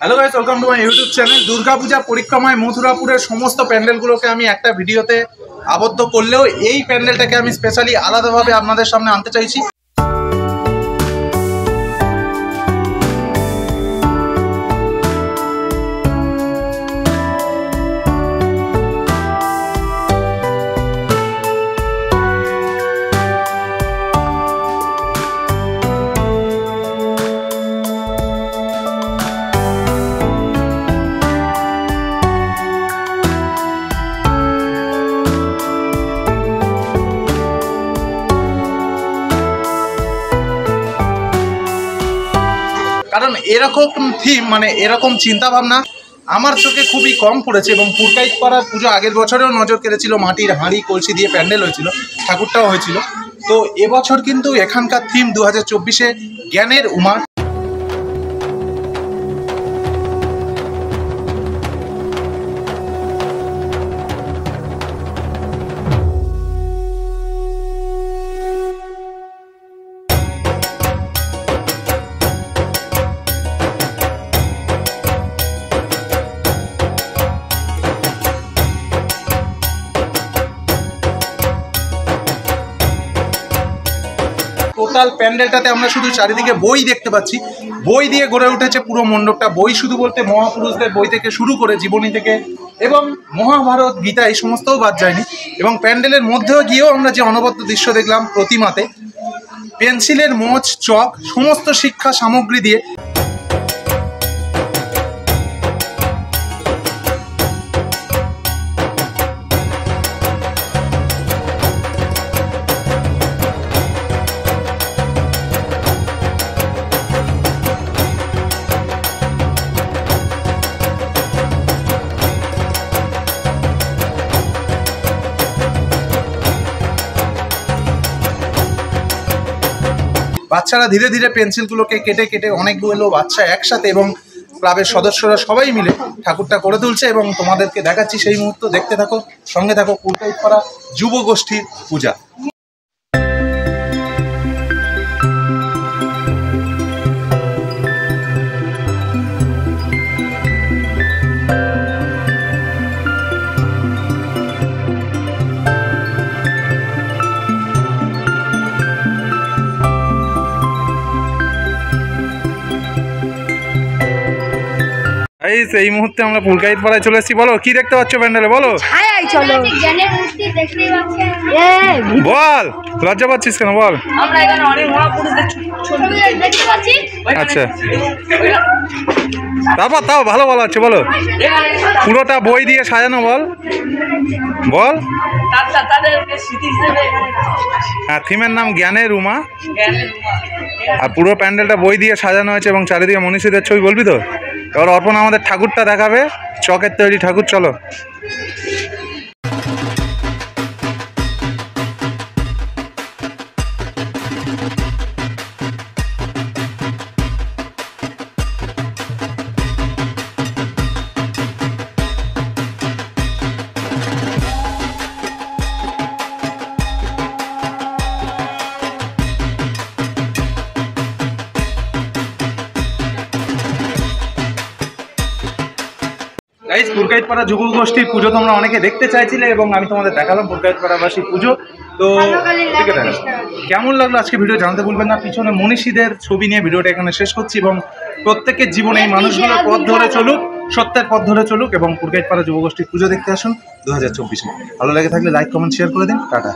Hello guys, welcome to my YouTube channel. Durga Puja পরিক্রমায় মথুরাপুরের সমস্ত প্যান্ডেলগুলোকে আমি একটা ভিডিওতে আবদ্ধ করলেও এই প্যান্ডেলটাকে আমি স্পেশালি আলাদাভাবে আপনাদের সামনে আনতে চাইছি। কারণ এরকম থিম মানে এরকম চিন্তাভাবনা আমার চোখে খুবই কম পড়েছে এবং পুরকাইতপাড়ার পুজো আগের বছরেও নজর কেড়েছিল, মাটির হাঁড়ি কলসি দিয়ে প্যান্ডেল হয়েছিল, ঠাকুরটাও হয়েছিল। তো এবছর কিন্তু এখানকার থিম 2024-এ জ্ঞানের উমা। টোটাল প্যান্ডেলটাতে আমরা শুধু চারিদিকে বই দেখতে পাচ্ছি, বই দিয়ে গড়ে উঠেছে পুরো মণ্ডপটা। বই শুধু বলতে মহাপুরুষদের বই থেকে শুরু করে জীবনী থেকে এবং মহাভারত, গীতা এই সমস্তও বাদ যায়নি। এবং প্যান্ডেলের মধ্যেও গিয়েও আমরা যে অনবদ্য দৃশ্য দেখলাম, প্রতিমাতে পেন্সিলের মোচ, চক, সমস্ত শিক্ষা সামগ্রী দিয়ে বাচ্চারা ধীরে ধীরে পেন্সিলগুলোকে কেটে কেটে অনেকগুলো বাচ্চা একসাথে এবং ক্লাবের সদস্যরা সবাই মিলে ঠাকুরটা করে তুলছে এবং তোমাদেরকে দেখাচ্ছি সেই মুহূর্ত। দেখতে থাকো, সঙ্গে থাকো। পুরকাইতপাড়া যুব গোষ্ঠীর পূজা। এই মুহূর্তে আমরা পুরকাইতপাড়ায় চলে এসেছি। বলো কি দেখতে পাচ্ছ প্যান্ডেলে, বলো। বল, লজ্জা পাচ্ছিস কেন, বল। আচ্ছা, তারপর তাও ভালো বলা হচ্ছে, বলো। পুরোটা বই দিয়ে সাজানো, বল বল। হ্যাঁ, থিমের নাম জ্ঞানের উমা। আর পুরো প্যান্ডেলটা বই দিয়ে সাজানো হয়েছে এবং চারিদিকে মনীষীদের ছবি। বলবি তো? এবার অর্পণ আমাদের ঠাকুরটা দেখাবে, চকের তৈরি ঠাকুর। চলো। গাইস, পুরকাইতপাড়া যুব গোষ্ঠীর পুজো তোমরা অনেকে দেখতে চাইছিলে এবং আমি তোমাদের দেখালাম পুরকাইতপাড়াবাসী পুজো। তো কেমন লাগলো আজকে ভিডিও জানাতে ভুলবেন না। পিছনে মনীষীদের ছবি নিয়ে ভিডিওটা এখানে শেষ করছি এবং প্রত্যেকের জীবনে এই মানুষগুলো পথ ধরে চলুক, সত্যের পথ ধরে চলুক এবং পুরকাইতপাড়া যুব গোষ্ঠীর পুজো দেখতে আসুন 2024-এ। ভালো লেগে থাকলে লাইক, কমেন্ট, শেয়ার করে দিন। টাটা।